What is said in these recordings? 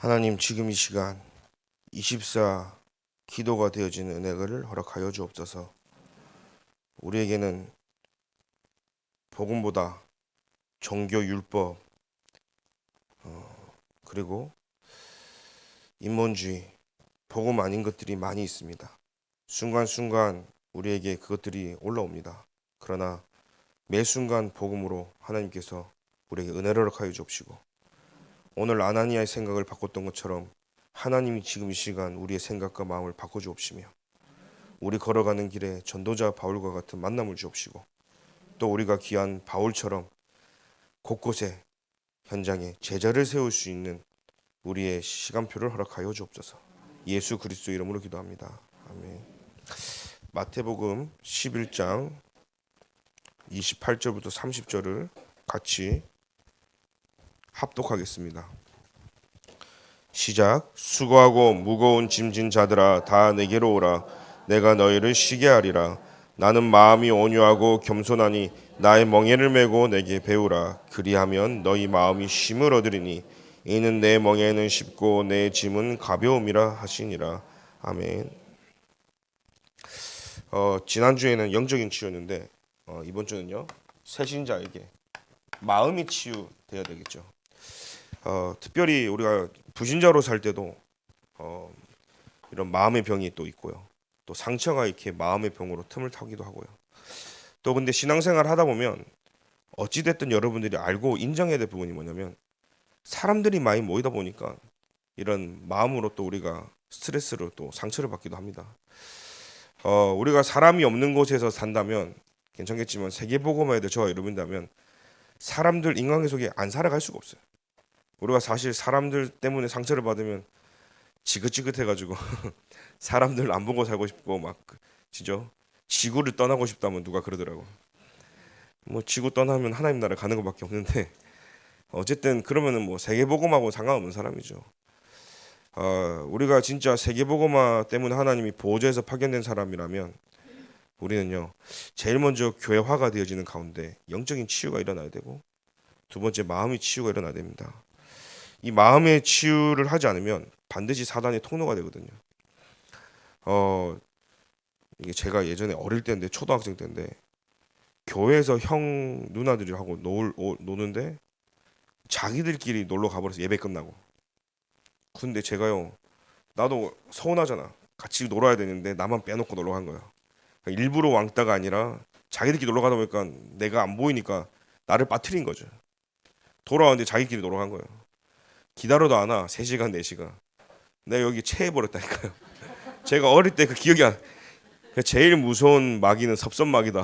하나님, 지금 이 시간 24 기도가 되어지는 은혜를 허락하여 주옵소서. 우리에게는 복음보다 종교 율법, 그리고 인본주의, 복음 아닌 것들이 많이 있습니다. 순간순간 우리에게 그것들이 올라옵니다. 그러나 매 순간 복음으로 하나님께서 우리에게 은혜를 허락하여 주옵시고, 오늘 아나니아의 생각을 바꿨던 것처럼 하나님이 지금 이 시간 우리의 생각과 마음을 바꿔주옵시며, 우리 걸어가는 길에 전도자 바울과 같은 만남을 주옵시고, 또 우리가 귀한 바울처럼 곳곳에 현장에 제자를 세울 수 있는 우리의 시간표를 허락하여 주옵소서. 예수 그리스도 이름으로 기도합니다. 아멘. 마태복음 11장 28절부터 30절을 같이 합독하겠습니다. 시작. 수고하고 무거운 짐진 자들아, 다 내게로 오라. 내가 너희를 쉬게 하리라. 나는 마음이 온유하고 겸손하니 나의 멍에를 메고 내게 배우라. 그리하면 너희 마음이 쉼을 얻으리니 이는 내 멍에는 쉽고 내 짐은 가벼움이라 하시니라. 아멘. 지난주에는 영적인 치유였는데 이번 주는요, 새신자에게 마음이 치유되어야 되겠죠. 특별히 우리가 불신자로 살 때도 이런 마음의 병이 또 있고요. 또 상처가 이렇게 마음의 병으로 틈을 타기도 하고요. 또 근데 신앙생활 하다 보면 어찌됐든 여러분들이 알고 인정해야 될 부분이 뭐냐면, 사람들이 많이 모이다 보니까 이런 마음으로 또 우리가 스트레스로 또 상처를 받기도 합니다. 우리가 사람이 없는 곳에서 산다면 괜찮겠지만, 세계복음화에 저와 여러분이라면 사람들 인간계 속에 안 살아갈 수가 없어요. 우리가 사실 사람들 때문에 상처를 받으면 지긋지긋해가지고 사람들 안 보고 살고 싶고 막 진짜 지구를 떠나고 싶다면 누가 그러더라고. 뭐 지구 떠나면 하나님 나라 가는 것밖에 없는데, 어쨌든 그러면은 뭐 세계복음하고 상관없는 사람이죠. 우리가 진짜 세계복음화 때문에 하나님이 보호자에서 파견된 사람이라면 우리는요, 제일 먼저 교회화가 되어지는 가운데 영적인 치유가 일어나야 되고, 두 번째 마음의 치유가 일어나야 됩니다. 이 마음의 치유를 하지 않으면 반드시 사단의 통로가 되거든요. 이게 제가 예전에 어릴 때인데, 초등학생 때인데, 교회에서 형 누나들이하고 노는데 자기들끼리 놀러 가버려서 예배 끝나고. 근데 제가요, 나도 서운하잖아. 같이 놀아야 되는데 나만 빼놓고 놀러 간 거야. 그러니까 일부러 왕따가 아니라 자기들끼리 놀러 가다 보니까 내가 안 보이니까 나를 빠뜨린 거죠. 돌아왔는데 자기끼리 놀러 간 거예요. 기다려도 안 와. 3시간 4시간. 내가 여기 체해버렸다니까요. 제가 어릴 때 그 기억이 제일 무서운 마귀는 섭섭마귀다.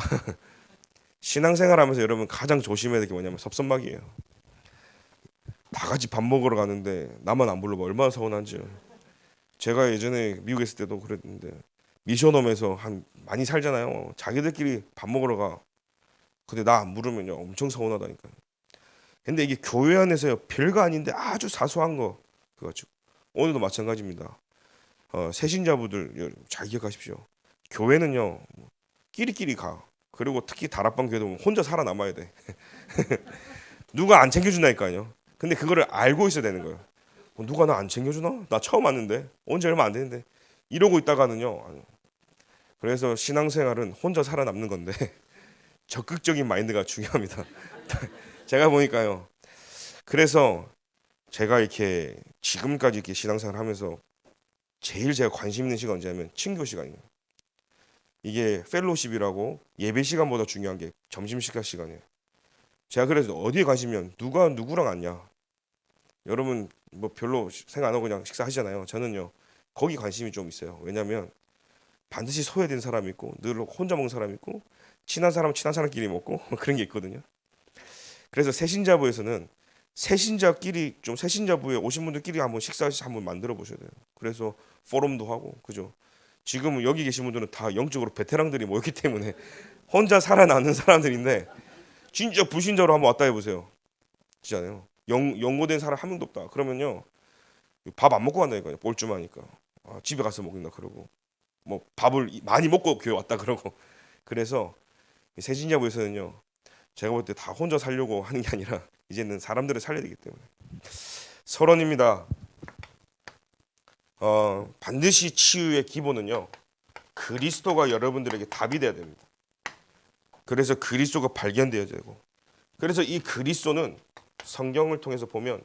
신앙생활하면서 여러분 가장 조심해야 될 게 뭐냐면 섭섭마귀예요. 다 같이 밥 먹으러 가는데 나만 안 불러봐 얼마나 서운한지. 제가 예전에 미국에 있을 때도 그랬는데, 미션홈에서 많이 살잖아요. 자기들끼리 밥 먹으러 가. 근데 나 안 부르면요 엄청 서운하다니까요. 근데 이게 교회 안에서요, 별거 아닌데 아주 사소한 거 그거죠. 오늘도 마찬가지입니다. 새신자분들 잘 기억하십시오. 교회는요, 끼리끼리 가. 그리고 특히 다락방 교회도 혼자 살아남아야 돼. 누가 안 챙겨준다니까요. 근데 그거를 알고 있어야 되는 거예요. 누가 나 안 챙겨주나? 나 처음 왔는데, 언제 얼마 안 되는데, 이러고 있다가는요. 그래서 신앙생활은 혼자 살아남는 건데 적극적인 마인드가 중요합니다. 제가 보니까요. 그래서 제가 이렇게 지금까지 이렇게 신앙생활 하면서 제일 제가 관심 있는 시간 언제냐면 친교 시간이에요. 이게 펠로십이라고 예배 시간보다 중요한 게 점심 식사 시간이에요. 제가 그래서 어디에 관심이면 누가 누구랑 앉냐. 여러분 뭐 별로 생각 안 하고 그냥 식사하시잖아요. 저는요 거기 관심이 좀 있어요. 왜냐하면 반드시 소외된 사람이 있고, 늘 혼자 먹는 사람이 있고, 친한 사람은 친한 사람끼리 먹고 그런 게 있거든요. 그래서 새신자부에서는 새신자끼리 좀 새신자부에 오신 분들끼리 한번 식사 한번 만들어 보셔야 돼요. 그래서 포럼도 하고, 그죠? 지금 여기 계신 분들은 다 영적으로 베테랑들이 모였기 때문에 혼자 살아남는 사람들인데, 진짜 불신자로 한번 왔다 해보세요. 진짜요. 연고된 사람 한 명도 없다. 그러면요 밥 안 먹고 간다니까요. 뻘쭘하니까. 집에 가서 먹는다 그러고, 뭐 밥을 많이 먹고 교회 왔다 그러고. 그래서 새신자부에서는요, 제가 볼 때 다 혼자 살려고 하는 게 아니라 이제는 사람들을 살려야 되기 때문에. 서론입니다. 반드시 치유의 기본은요, 그리스도가 여러분들에게 답이 돼야 됩니다. 그래서 그리스도가 발견되어야 되고, 그래서 이 그리스도는 성경을 통해서 보면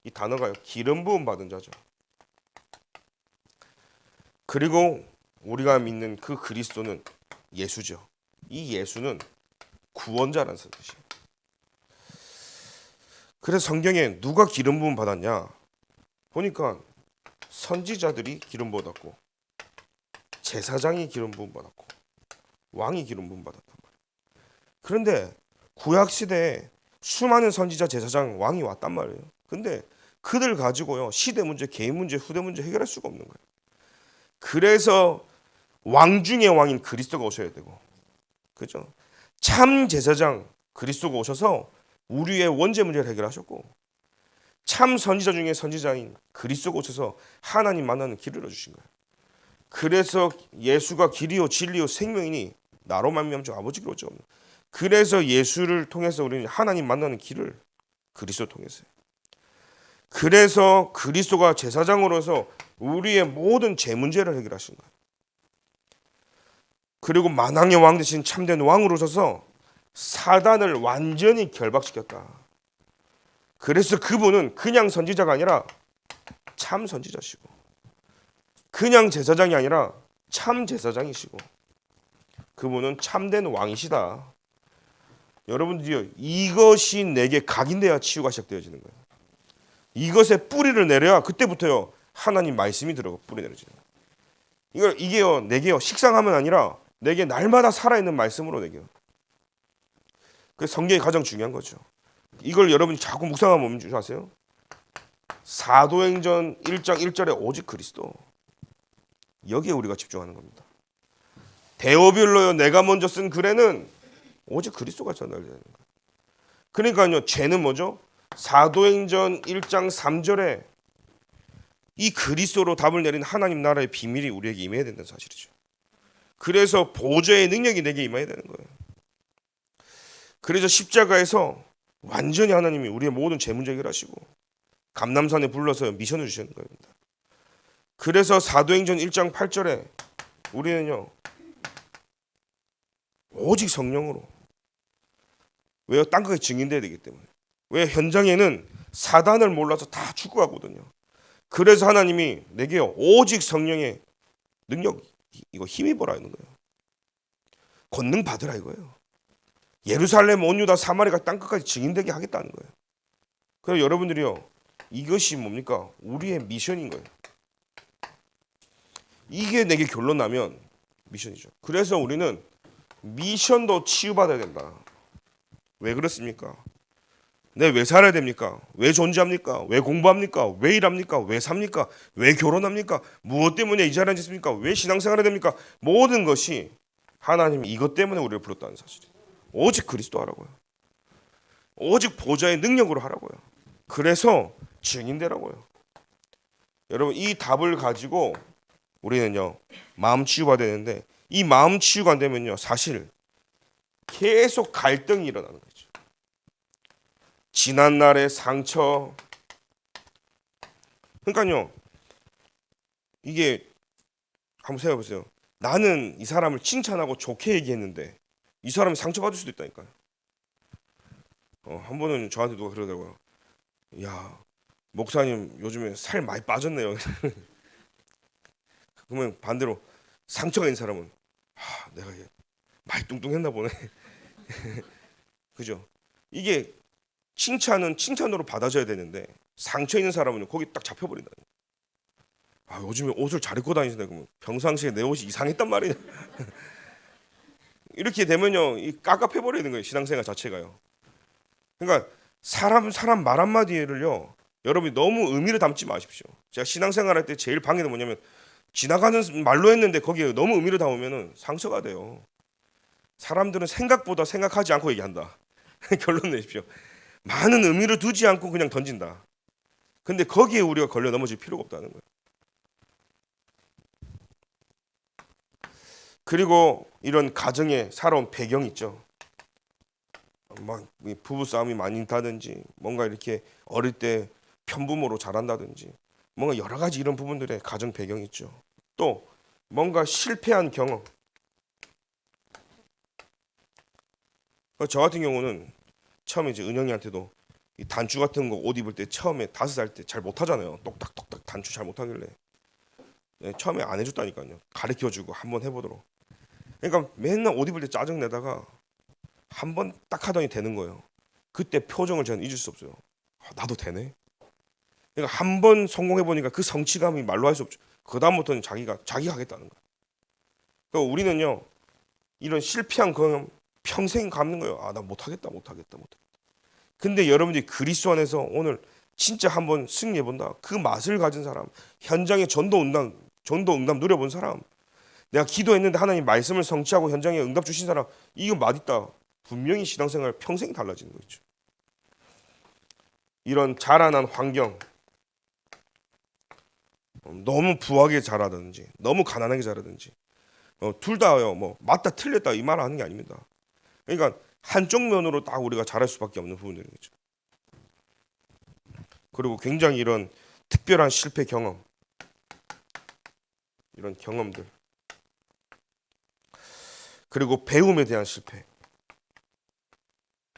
이 단어가요, 기름 부음 받은 자죠. 그리고 우리가 믿는 그 그리스도는 예수죠. 이 예수는 구원자라는 뜻이에요. 그래서 성경에 누가 기름 부음 받았냐 보니까 선지자들이 기름 받았고, 제사장이 기름 부음 받았고, 왕이 기름 부음 받았단 말이에요. 그런데 구약 시대에 수많은 선지자, 제사장, 왕이 왔단 말이에요. 근데 그들 가지고요, 시대 문제, 개인 문제, 후대 문제 해결할 수가 없는 거예요. 그래서 왕 중의 왕인 그리스도가 오셔야 되고, 그죠? 참 제사장 그리스도가 오셔서 우리의 원죄 문제를 해결하셨고, 참 선지자 중에 선지자인 그리스도가 오셔서 하나님 만나는 길을 열어주신 거예요. 그래서 예수가 길이요 진리요 생명이니 나로 말미암아 아버지께로 오죠. 그래서 예수를 통해서 우리는 하나님 만나는 길을 그리스도 통해서요. 그래서 그리스도가 제사장으로서 우리의 모든 죄 문제를 해결하신 거예요. 그리고 만왕의 왕 대신 참된 왕으로 오셔서 사단을 완전히 결박시켰다. 그래서 그분은 그냥 선지자가 아니라 참 선지자시고, 그냥 제사장이 아니라 참 제사장이시고, 그분은 참된 왕이시다. 여러분들이요, 이것이 내게 각인돼야 치유가 시작되어지는 거예요. 이것에 뿌리를 내려야 그때부터요 하나님 말씀이 들어가 뿌리 내려지는 거예요. 이게요 내게요 식상하면 아니라 내게 날마다 살아있는 말씀으로 내게요. 그 성경이 가장 중요한 거죠. 이걸 여러분이 자꾸 묵상하면 뭔 줄 아세요? 사도행전 1장 1절에 오직 그리스도, 여기에 우리가 집중하는 겁니다. 데오빌로요 내가 먼저 쓴 글에는 오직 그리스도가 전달되는 거예요. 그러니까요 죄는 뭐죠? 사도행전 1장 3절에 이 그리스도로 답을 내린 하나님 나라의 비밀이 우리에게 임해야 된다는 사실이죠. 그래서 보좌의 능력이 내게 임해야 되는 거예요. 그래서 십자가에서 완전히 하나님이 우리의 모든 죄 문제 해결하시고 감람산에 불러서 미션을 주시는 겁니다. 그래서 사도행전 1장 8절에 우리는요 오직 성령으로, 왜요? 땅끝에 증인돼야 되기 때문에. 왜? 현장에는 사단을 몰라서 다 죽어가거든요. 그래서 하나님이 내게요 오직 성령의 능력, 이거 힘입어라 하는 거예요. 권능 받으라 이거예요. 예루살렘 온 유다 사마리아 땅끝까지 증인되게 하겠다는 거예요. 그래서 여러분들이요 이것이 뭡니까? 우리의 미션인 거예요. 이게 내게 결론 나면 미션이죠. 그래서 우리는 미션도 치유받아야 된다. 왜 그렇습니까? 내 왜 살아야 됩니까? 왜 존재합니까? 왜 공부합니까? 왜 일합니까? 왜 삽니까? 왜 결혼합니까? 무엇 때문에 이 자리에 앉았습니까? 왜 신앙생활을 됩니까? 모든 것이 하나님이 이것 때문에 우리를 불렀다는 사실이에요. 오직 그리스도 하라고요. 오직 보좌의 능력으로 하라고요. 그래서 증인되라고요. 여러분 이 답을 가지고 우리는요 마음 치유가 되는데, 이 마음 치유가 안 되면요 사실 계속 갈등이 일어나는 거죠. 지난 날의 상처. 그러니까요 이게 한번 생각해 보세요. 나는 이 사람을 칭찬하고 좋게 얘기했는데 이 사람이 상처받을 수도 있다니까요. 한 번은 저한테 누가 그러더라고요. 야 목사님 요즘에 살 많이 빠졌네요. 그러면 반대로 상처가 있는 사람은 내가 많이 뚱뚱했나 보네. 그죠? 이게 칭찬은 칭찬으로 받아줘야 되는데 상처 있는 사람은 거기 딱 잡혀버린다. 요즘에 옷을 잘 입고 다니시네. 그러면 평상시에 내 옷이 이상했단 말이냐. 이렇게 되면요 이 깝깝해버리는 거예요. 신앙생활 자체가요. 그러니까 사람 말 한마디를요 여러분이 너무 의미를 담지 마십시오. 제가 신앙생활 할 때 제일 방해는 뭐냐면 지나가는 말로 했는데 거기에 너무 의미를 담으면 상처가 돼요. 사람들은 생각보다 생각하지 않고 얘기한다. 결론 내십시오. 많은 의미를 두지 않고 그냥 던진다. 근데 거기에 우리가 걸려 넘어질 필요가 없다는 거예요. 그리고 이런 가정에 살아온 배경이 있죠. 막 부부 싸움이 많이 있다든지, 뭔가 이렇게 어릴 때 편부모로 자란다든지, 뭔가 여러 가지 이런 부분들의 가정 배경이 있죠. 또 뭔가 실패한 경험. 저 같은 경우는 처음에 이제 은영이한테도 이 단추 같은 거 옷 입을 때 처음에 5살 때 잘 못하잖아요. 똑딱똑딱 단추 잘 못하길래 처음에 안 해줬다니까요. 가르쳐주고 한번 해보도록. 그러니까 맨날 옷 입을 때 짜증 내다가 한 번 딱 하더니 되는 거예요. 그때 표정을 저는 잊을 수 없어요. 아, 나도 되네. 그러니까 한 번 성공해 보니까 그 성취감이 말로 할 수 없죠. 그 다음부터는 자기가 하겠다는 거예요. 그러니까 우리는요 이런 실패한 경험 평생 갚는 거예요. 아, 나 못하겠다. 근데 여러분들이 그리스도 안에서 오늘 진짜 한번 승리해 본다. 그 맛을 가진 사람, 현장에 전도 응답 누려본 사람, 내가 기도했는데 하나님 말씀을 성취하고 현장에 응답 주신 사람, 이거 맛있다. 분명히 신앙생활 평생 달라지는 거 있죠. 이런 자라난 환경, 너무 부하게 자라든지 너무 가난하게 자라든지 둘 다요 뭐 맞다 틀렸다 이 말 하는 게 아닙니다. 그러니까 한쪽 면으로 딱 우리가 잘할 수밖에 없는 부분들인 거죠. 그리고 굉장히 이런 특별한 실패 경험, 이런 경험들, 그리고 배움에 대한 실패.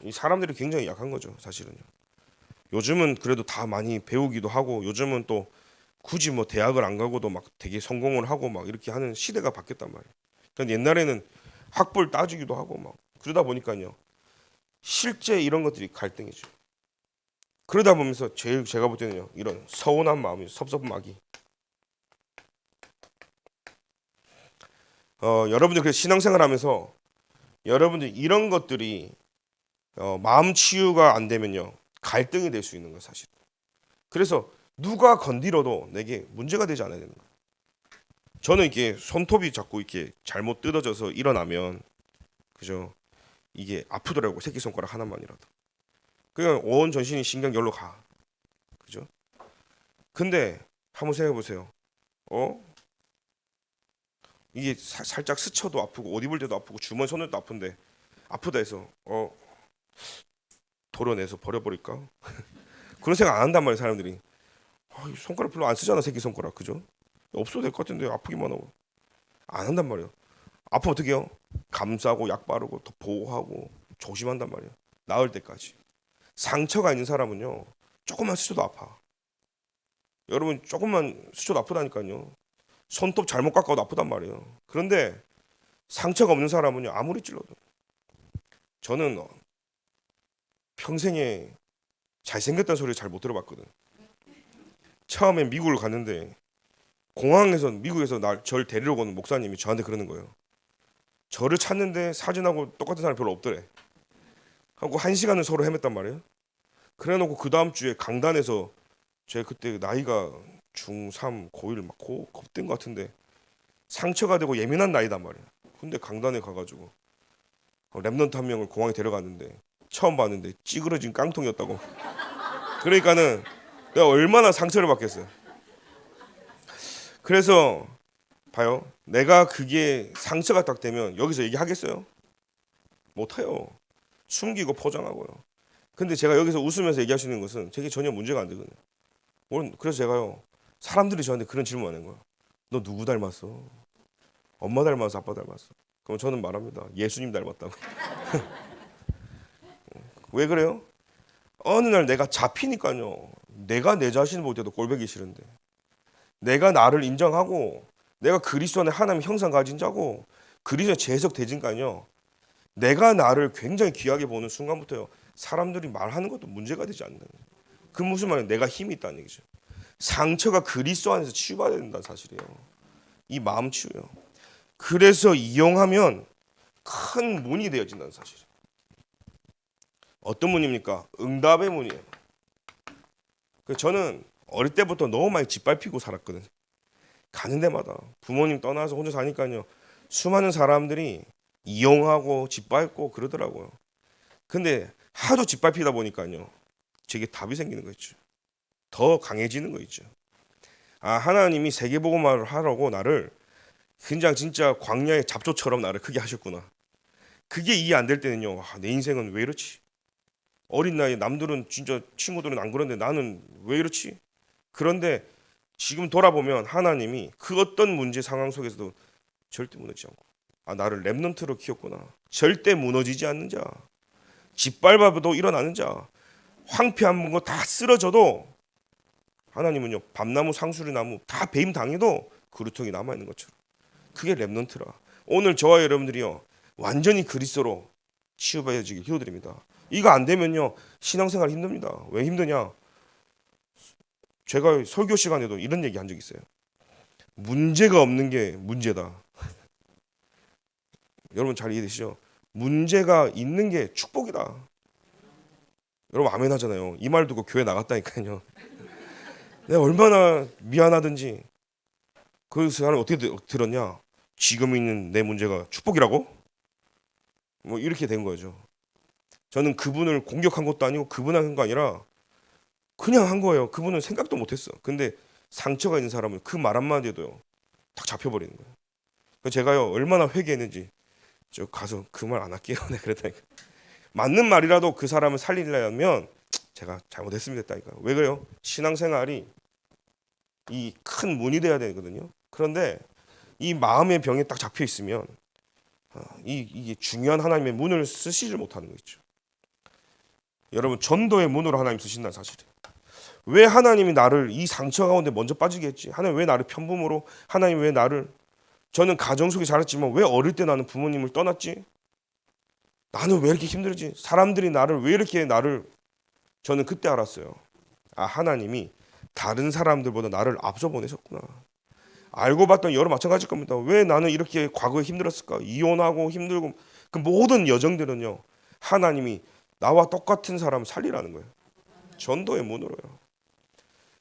이 사람들이 굉장히 약한 거죠, 사실은요. 요즘은 그래도 다 많이 배우기도 하고, 요즘은 또 굳이 뭐 대학을 안 가고도 막 되게 성공을 하고 막 이렇게 하는 시대가 바뀌었단 말이에요. 그러니까 옛날에는 학벌 따지기도 하고 막 그러다 보니까요. 실제 이런 것들이 갈등이죠. 그러다 보면서 제일 제가 볼 때는요. 이런 서운한 마음이 섭섭하기. 여러분들 그 신앙생활하면서 여러분들 이런 것들이 마음 치유가 안 되면요. 갈등이 될 수 있는 거예요, 사실. 그래서 누가 건드려도 내게 문제가 되지 않아야 되는 거예요. 저는 이게 손톱이 자꾸 이렇게 잘못 뜯어져서 일어나면 그죠? 이게 아프더라고. 새끼손가락 하나만이라도. 그냥 온 전신이 신경결로 가. 그죠? 근데 한번 생각해 보세요. 이게 살짝 스쳐도 아프고 옷 입을 때도 아프고 주머니 손에도 아픈데 아프다 해서 도려내서 버려버릴까? 그런 생각 안 한단 말이에요, 사람들이. 이 손가락 별로 안 쓰잖아, 새끼손가락. 그죠? 없어도 될 것 같은데 아프기만 하고. 안 한단 말이에요. 아프면 어떻게 해요? 감싸고 약 바르고 더 보호하고 조심한단 말이에요. 나을 때까지. 상처가 있는 사람은요. 조금만 스쳐도 아파. 여러분 조금만 스쳐도 아프다니까요. 손톱 잘못 깎아도 아프단 말이에요. 그런데 상처가 없는 사람은요. 아무리 찔러도. 저는 평생에 잘생겼다는 소리 잘 못 들어봤거든. 처음에 미국을 갔는데 공항에서 미국에서 절 데리러 오는 목사님이 저한테 그러는 거예요. 저를 찾는데 사진하고 똑같은 사람이 별로 없더래. 하고 1시간을 서로 헤맸단 말이에요. 그래놓고 그 다음 주에 강단에서 제가 그때 나이가 중3 고1 막 겁된 것 같은데 상처가 되고 예민한 나이단 말이에요. 근데 강단에 가가지고 랩넌트 한 명을 공항에 데려갔는데 처음 봤는데 찌그러진 깡통이었다고. 그러니까는 내가 얼마나 상처를 받겠어요. 그래서 봐요. 내가 그게 상처가 딱 되면 여기서 얘기하겠어요? 못해요. 숨기고 포장하고요. 근데 제가 여기서 웃으면서 얘기할 수 있는 것은 제게 전혀 문제가 안 되거든요. 그래서 제가요. 사람들이 저한테 그런 질문 하는 거야. 너 누구 닮았어? 엄마 닮았어? 아빠 닮았어? 그럼 저는 말합니다. 예수님 닮았다고. 왜 그래요? 어느 날 내가 잡히니까요. 내가 내 자신을 볼 때도 꼴보기 싫은데. 내가 나를 인정하고 내가 그리스도 안에 하나님 형상 가진 자고 그리스도의 재해석 되니까요. 내가 나를 굉장히 귀하게 보는 순간부터요. 사람들이 말하는 것도 문제가 되지 않는 거예요. 그 무슨 말이에요? 내가 힘이 있다는 얘기죠. 상처가 그리스도 안에서 치유받아야 된다는 사실이에요. 이 마음 치유요. 그래서 이용하면 큰 문이 되어진다는 사실. 어떤 문입니까? 응답의 문이에요. 저는 어릴 때부터 너무 많이 짓밟히고 살았거든. 가는 데마다 부모님 떠나서 혼자 사니까요. 수많은 사람들이 이용하고 짓밟고 그러더라고요. 근데 하도 짓밟히다 보니까요. 제게 답이 생기는 거 있죠. 더 강해지는 거 있죠. 아, 하나님이 세계복음화를 하라고 나를 그냥 진짜 광야의 잡초처럼 나를 크게 하셨구나. 그게 이해 안 될 때는요. 내 인생은 왜 이렇지? 어린 나이에 남들은 진짜 친구들은 안 그런데 나는 왜 이렇지? 그런데 지금 돌아보면 하나님이 그 어떤 문제 상황 속에서도 절대 무너지지 않고, 아, 나를 렘넌트로 키웠구나. 절대 무너지지 않는 자, 짓밟아도 일어나는 자, 황폐한 거 다 쓰러져도 하나님은요, 밤나무 상수리나무 다 배임 당해도 그루통이 남아 있는 것처럼, 그게 렘넌트라. 오늘 저와 여러분들이요, 완전히 그리스도로 치유받아지길 기도드립니다. 이거 안 되면요, 신앙생활 힘듭니다. 왜 힘드냐? 제가 설교 시간에도 이런 얘기 한 적 있어요. 문제가 없는 게 문제다. 여러분 잘 이해되시죠? 문제가 있는 게 축복이다. 여러분 아멘 하잖아요. 이 말 듣고 교회 나갔다니까요. 내가 얼마나 미안하든지. 그 사람이 어떻게 들었냐? 지금 있는 내 문제가 축복이라고? 뭐 이렇게 된 거죠. 저는 그분을 공격한 것도 아니고 그분을 한 거 아니라 그냥 한 거예요. 그분은 생각도 못했어. 근데 상처가 있는 사람은 그 말 한마디에도요, 딱 잡혀버리는 거예요. 그래서 제가요, 얼마나 회개했는지, 저 가서 그 말 안 할게요. 네, 그랬다니까. 맞는 말이라도 그 사람을 살리려면 제가 잘못했으면 됐다니까. 왜 그래요? 신앙생활이 이 큰 문이 돼야 되거든요. 그런데 이 마음의 병에 딱 잡혀 있으면 이게 중요한 하나님의 문을 쓰시질 못하는 거 있죠. 여러분 전도의 문으로 하나님 쓰신다는 사실이에요. 왜 하나님이 나를 이 상처 가운데 먼저 빠지게 했지? 하나님 왜 나를 편부모로, 하나님 왜 나를, 저는 가정 속에 자랐지만 왜 어릴 때 나는 부모님을 떠났지? 나는 왜 이렇게 힘들지? 사람들이 나를 왜 이렇게 나를, 저는 그때 알았어요. 아, 하나님이 다른 사람들보다 나를 앞서 보내셨구나. 알고 봤더니 여러 마찬가지일 겁니다. 왜 나는 이렇게 과거에 힘들었을까? 이혼하고 힘들고 그 모든 여정들은요, 하나님이 나와 똑같은 사람 살리라는 거예요. 전도의 문으로요.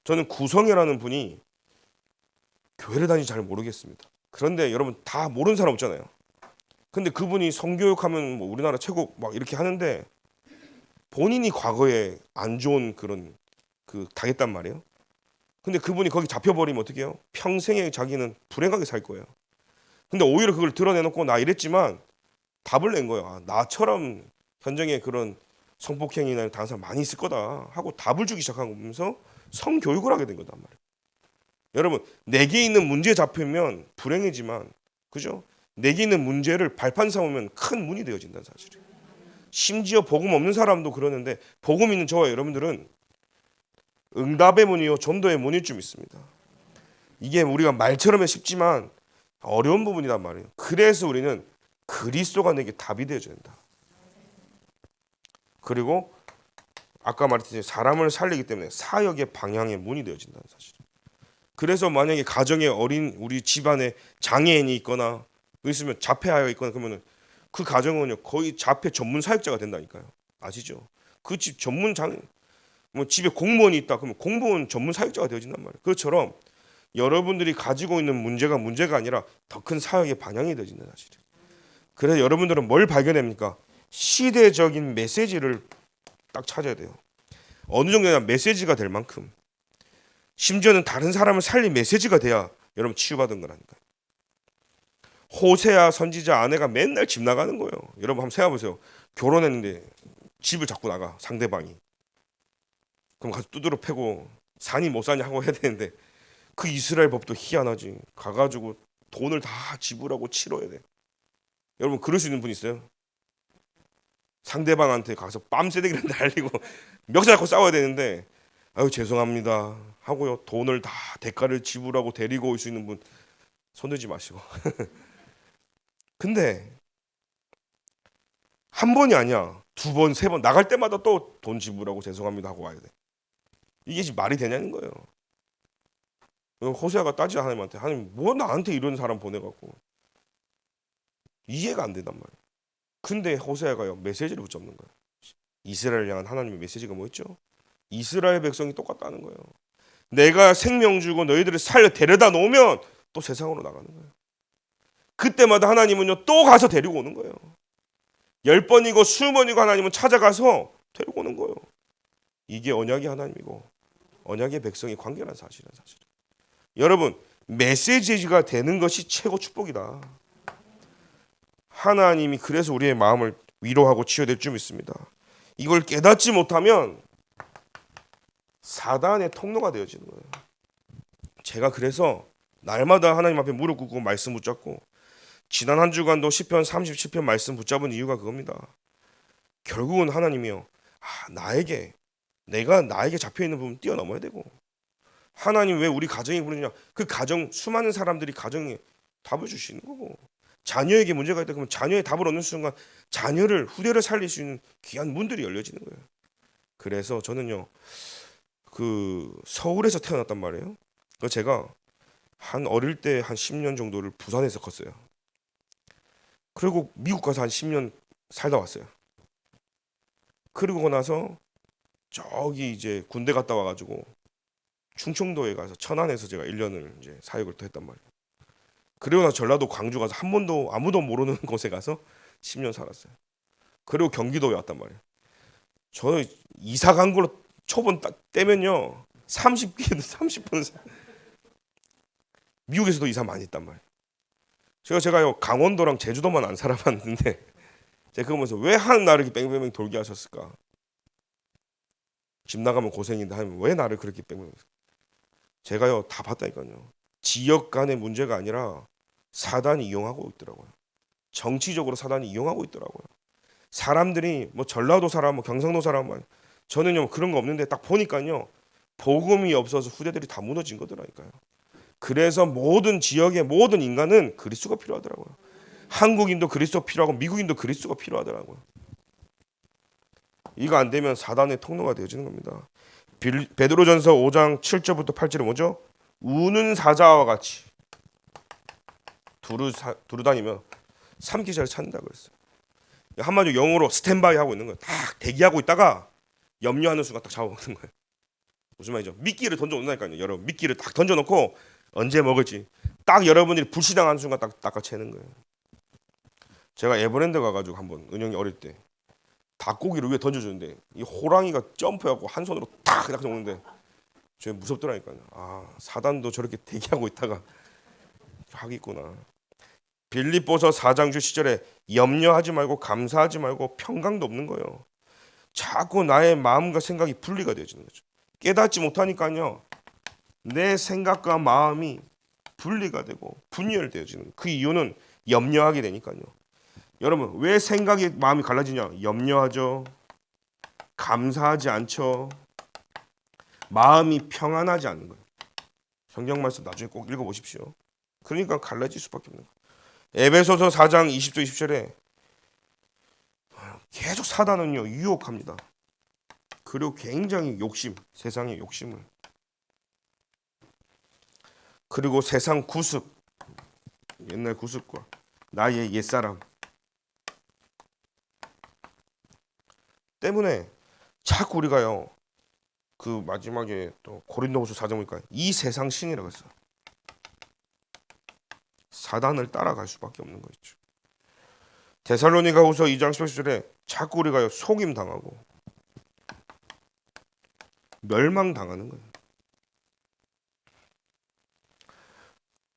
저는 구성이라는 분이 교회를 다니지 잘 모르겠습니다. 그런데 여러분 다 모르는 사람 없잖아요. 근데 그분이 성교육하면 뭐 우리나라 최고 막 이렇게 하는데 본인이 과거에 안 좋은 그런 그 당했단 말이에요. 근데 그분이 거기 잡혀버리면 어떻게 해요? 평생에 자기는 불행하게 살 거예요. 근데 오히려 그걸 드러내놓고 나 이랬지만 답을 낸 거예요. 아, 나처럼 현장에 그런 성폭행이나 당한 사람 많이 있을 거다 하고 답을 주기 시작한 거 보면서 성교육을 하게 된 거단 말이에요. 여러분 내게 있는 문제에 잡히면 불행이지만, 그죠? 내게 있는 문제를 발판 삼으면 큰 문이 되어진다는 사실이에요. 심지어 복음 없는 사람도 그러는데 복음 있는 저와 여러분들은 응답의 문이요 전도의 문일 줄 믿습니다. 이게 우리가 말처럼 쉽지만 어려운 부분이란 말이에요. 그래서 우리는 그리스도가 내게 답이 되어야 된다. 그리고 아까 말했듯이 사람을 살리기 때문에 사역의 방향의 문이 되어진다는 사실. 그래서 만약에 가정에 어린 우리 집안에 장애인이 있거나 있으면 자폐아이가 있거나 그러면은 그 가정은요 거의 자폐 전문 사역자가 된다니까요. 아시죠? 그 집 전문 장, 뭐 집에 공무원이 있다 그러면 공무원 전문 사역자가 되어진단 말이에요. 그것처럼 여러분들이 가지고 있는 문제가 아니라 더 큰 사역의 방향이 되어진다는 사실이에요. 그래서 여러분들은 뭘 발견합니까? 시대적인 메시지를 딱 찾아야 돼요. 어느 정도냐 메시지가 될 만큼, 심지어는 다른 사람을 살린 메시지가 돼야 여러분 치유받은 거라니까요. 호세아 선지자 아내가 맨날 집 나가는 거예요. 여러분 한번 생각해 보세요. 결혼했는데 집을 자꾸 나가 상대방이. 그럼 가서 두드러 패고 사니 못 사니 하고 해야 되는데 그 이스라엘 법도 희한하지. 가가지고 돈을 다 지불하고 치러야 돼. 여러분 그럴 수 있는 분 있어요? 상대방한테 가서 뺨새대기를 날리고 멱살 잡고 싸워야 되는데 아유 죄송합니다 하고요 돈을 다 대가를 지불하고 데리고 올 수 있는 분 손들지 마시고. 근데 한 번이 아니야. 두 번, 세 번 나갈 때마다 또 돈 지불하고 죄송합니다 하고 와야 돼. 이게 지금 말이 되냐는 거예요. 호세아가 따지자 하나님한테, 하나님 뭐 나한테 이런 사람 보내갖고, 이해가 안 된단 말이에요. 근데 호세아가요 메시지를 붙잡는 거예요. 이스라엘을 향한 하나님의 메시지가 뭐였죠? 이스라엘 백성이 똑같다는 거예요. 내가 생명 주고 너희들을 살려 데려다 놓으면 또 세상으로 나가는 거예요. 그때마다 하나님은요 또 가서 데리고 오는 거예요. 10번이고 20번이고 하나님은 찾아가서 데리고 오는 거예요. 이게 언약의 하나님이고 언약의 백성의 관계라는 사실은 사실. 여러분 메시지가 되는 것이 최고 축복이다. 하나님이 그래서 우리의 마음을 위로하고 치유될 줄 믿습니다. 이걸 깨닫지 못하면 사단의 통로가 되어지는 거예요. 제가 그래서 날마다 하나님 앞에 무릎 꿇고 말씀 붙잡고 지난 한 주간도 시편 37편 말씀 붙잡은 이유가 그겁니다. 결국은 하나님이요, 나에게 잡혀있는 부분 뛰어넘어야 되고, 하나님 왜 우리 가정에 부르느냐, 그 가정 수많은 사람들이 가정에 답을 줄 수 있는 거고, 자녀에게 문제가 있다 그러면 자녀의 답을 얻는 순간 후대를 살릴 수 있는 귀한 문들이 열려지는 거예요. 그래서 저는요, 그 서울에서 태어났단 말이에요. 그 제가 한 어릴 때 한 10년 정도를 부산에서 컸어요. 그리고 미국 가서 한 10년 살다 왔어요. 그러고 나서 저기 이제 군대 갔다 와가지고 충청도에 가서 천안에서 제가 1년을 이제 사역을 또 했단 말이에요. 그리고 나서 전라도 광주 가서 한 번도 아무도 모르는 곳에 가서 10년 살았어요. 그리고 경기도에 왔단 말이에요. 저 이사 간 걸로 초본 딱 떼면요 30분 미국에서도 이사 많이 했단 말이에요. 제가요 강원도랑 제주도만 안 살아봤는데 제가 그거 보면서 왜 한 나를 이렇게 뺑뺑뺑 돌게 하셨을까? 집 나가면 고생인데 하면 왜 나를 그렇게 뺑뺑? 제가요 다 봤다니까요. 지역 간의 문제가 아니라 사단이 이용하고 있더라고요. 정치적으로 사단이 이용하고 있더라고요. 사람들이 뭐 전라도 사람, 뭐 경상도 사람, 저는요 그런 거 없는데 딱 보니까요 복음이 없어서 후대들이 다 무너진 거더라니까요. 그래서 모든 지역의 모든 인간은 그리스도가 필요하더라고요. 한국인도 그리스도가 필요하고 미국인도 그리스도가 필요하더라고요. 이거 안 되면 사단의 통로가 되어지는 겁니다. 베드로전서 5장 7절부터 8절에 뭐죠? 우는 사자와 같이 두루 다니며 삼키자를 찾는다 그랬어요. 한마디로 영어로 스탠바이 하고 있는 거예요. 딱 대기하고 있다가 염려하는 순간 딱 잡아먹는 거예요. 무슨 말이죠? 미끼를 던져놓는다니까요. 여러분 미끼를 딱 던져놓고 언제 먹을지 딱 여러분들이 불시당하는 순간 딱 낚아채는 거예요. 제가 에버랜드 가가지고 한번 은영이 어릴 때 닭고기를 위에 던져주는데 이 호랑이가 점프해갖고 한 손으로 탁 잡는데 저 무섭더라니까요. 아 사단도 저렇게 대기하고 있다가 하겠구나. 빌립보서 4장 10절에 염려하지 말고 감사하지 말고 평강도 없는 거예요. 자꾸 나의 마음과 생각이 분리가 되어지는 거죠. 깨닫지 못하니까요 내 생각과 마음이 분리가 되고 분열되어지는 그 이유는 염려하게 되니까요. 여러분 왜 생각이 마음이 갈라지냐? 염려하죠. 감사하지 않죠. 마음이 평안하지 않는 거예요. 성경 말씀 나중에 꼭 읽어보십시오. 그러니까 갈라질 수밖에 없는 거예요. 에베소서 4장 20절 20절에 계속 사단은요 유혹합니다. 그리고 굉장히 세상의 욕심을 그리고 세상 구습, 옛날 구습과 나의 옛사람 때문에 자꾸 우리가요 그 마지막에 또 고린도후서 4장 보니까 이 세상 신이라고 했어요. 사단을 따라갈 수밖에 없는 거죠. 데살로니가후서 2장 17절에 자꾸 우리가요 속임 당하고 멸망 당하는 거예요.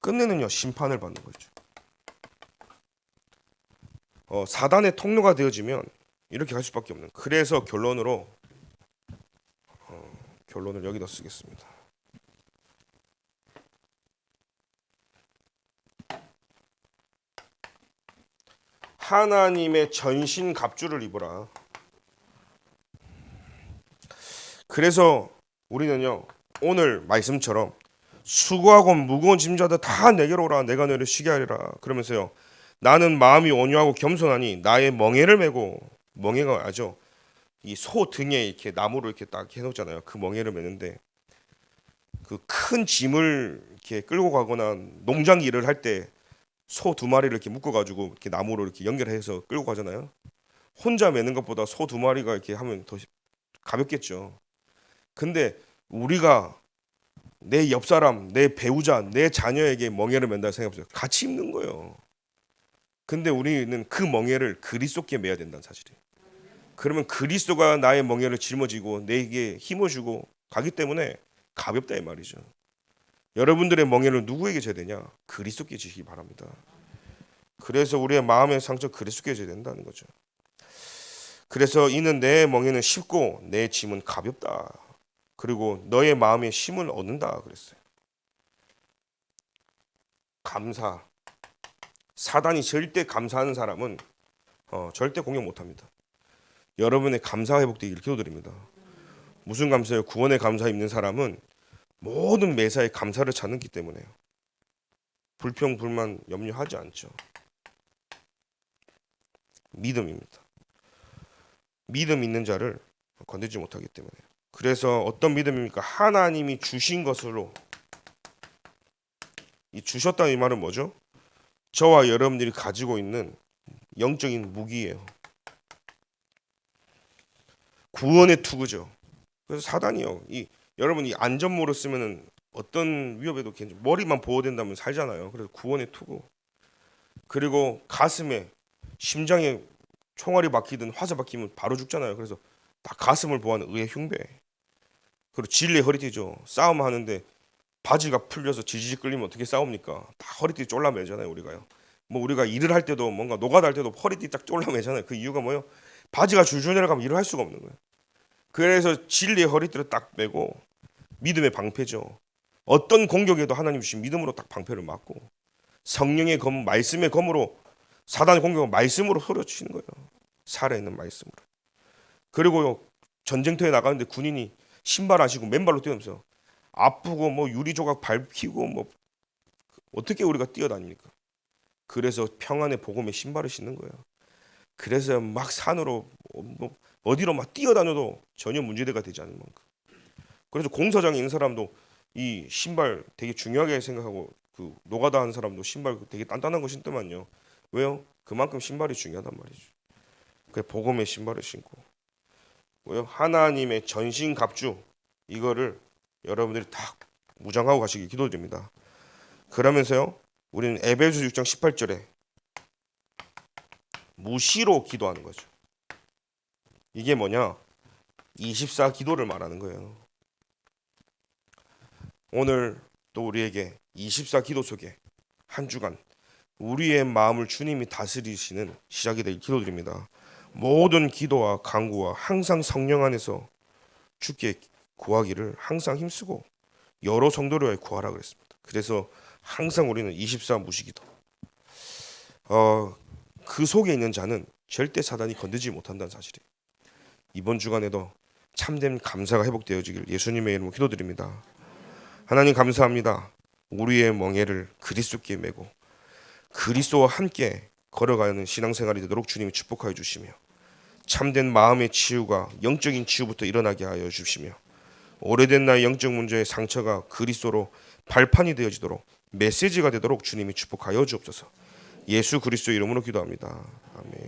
끝내는요 심판을 받는 거죠. 사단의 통로가 되어지면 이렇게 갈 수밖에 없는. 그래서 결론을 여기다 쓰겠습니다. 하나님의 전신 갑주를 입으라. 그래서 우리는요 오늘 말씀처럼 수고하고 무거운 짐자들 다 내게로 오라 내가 너를 쉬게 하리라 그러면서요 나는 마음이 온유하고 겸손하니 나의 멍에를 메고 멍에가 아죠 이 소 등에 이렇게 나무를 이렇게 딱 해놓잖아요. 그 멍에를 메는데 그 큰 짐을 이렇게 끌고 가거나 농장 일을 할 때 소 두 마리를 이렇게 묶어가지고 이렇게 나무로 이렇게 연결해서 끌고 가잖아요. 혼자 메는 것보다 소 두 마리가 이렇게 하면 더 가볍겠죠. 근데 우리가 내 옆 사람, 내 배우자, 내 자녀에게 멍에를 맨다 생각해보세요. 같이 입는 거예요. 근데 우리는 그 멍에를 그리스도께 매야 된다는 사실이에요. 그러면 그리스도가 나의 멍에를 짊어지고 내게 힘을 주고 가기 때문에 가볍다 이 말이죠. 여러분들의 멍에를 누구에게 져야 되냐? 그리스도께 지시기 바랍니다. 그래서 우리의 마음의 상처 그리스도께 져야 된다는 거죠. 그래서 이는 내 멍에는 쉽고 내 짐은 가볍다. 그리고 너의 마음의 힘을 얻는다 그랬어요. 감사. 사단이 절대 감사하는 사람은 절대 공격 못합니다. 여러분의 감사 회복되기를 기도드립니다. 무슨 감사예요? 구원의 감사 입는 사람은 모든 매사에 감사를 찾기 때문에요. 불평, 불만 염려하지 않죠. 믿음입니다. 믿음 있는 자를 건들지 못하기 때문에. 그래서 어떤 믿음입니까? 하나님이 주신 것으로. 이 주셨다는 이 말은 뭐죠? 저와 여러분들이 가지고 있는 영적인 무기예요. 구원의 투구죠. 그래서 사단이요. 여러분 이 안전모를 쓰면은 어떤 위협에도 괜찮. 머리만 보호된다면 살잖아요. 그래서 구원의 투구. 그리고 가슴에, 심장에 총알이 박히든 화살 박히면 바로 죽잖아요. 그래서 다 가슴을 보호하는 의의 흉배. 그리고 진리의 허리띠죠. 싸움하는데 바지가 풀려서 지지직 끌리면 어떻게 싸웁니까? 다 허리띠 쫄라매잖아요, 우리가요. 뭐 우리가 일을 할 때도 뭔가 노가다 할 때도 허리띠 딱 쫄라매잖아요. 그 이유가 뭐예요? 바지가 줄줄 내려가면 일을 할 수가 없는 거예요. 그래서 진리의 허리띠를 딱 매고 믿음의 방패죠. 어떤 공격에도 하나님 주신 믿음으로 딱 방패를 막고 성령의 검, 말씀의 검으로 사단의 공격을 말씀으로 후려치는 거예요. 살아있는 말씀으로. 그리고 전쟁터에 나가는데 군인이 신발 안 신고 맨발로 뛰면서 아프고 뭐 유리 조각 밟히고 뭐 어떻게 우리가 뛰어다닙니까? 그래서 평안의 복음의 신발을 신는 거예요. 그래서 막 산으로 뭐 어디로 막 뛰어다녀도 전혀 문제가 되지 않는 만큼. 그래서 공사장에 있는 사람도 이 신발 되게 중요하게 생각하고 그 노가다 하는 사람도 신발 되게 단단한 거 신더만요. 왜요? 그만큼 신발이 중요하단 말이죠. 그 복음의 신발을 신고 왜요? 하나님의 전신갑주 이거를 여러분들이 다 무장하고 가시길 기도드립니다. 그러면서요 우리는 에베소 6장 18절에 무시로 기도하는 거죠. 이게 뭐냐? 24 기도를 말하는 거예요. 오늘 또 우리에게 24 기도 속에 한 주간 우리의 마음을 주님이 다스리시는 시작이 되길 기도드립니다. 모든 기도와 간구와 항상 성령 안에서 주께 구하기를 항상 힘쓰고 여러 성도를 위하여 구하라 그랬습니다. 그래서 항상 우리는 24 무시기도. 그 속에 있는 자는 절대 사단이 건드지 못한다는 사실이에요. 이번 주간에도 참된 감사가 회복되어지길 예수님의 이름으로 기도드립니다. 하나님 감사합니다. 우리의 멍에를 그리스도께 메고 그리스도와 함께 걸어가는 신앙생활이 되도록 주님이 축복하여 주시며 참된 마음의 치유가 영적인 치유부터 일어나게 하여 주시며 오래된 나의 영적 문제의 상처가 그리스도로 발판이 되어지도록 메시지가 되도록 주님이 축복하여 주옵소서. 예수 그리스도 이름으로 기도합니다. 아멘.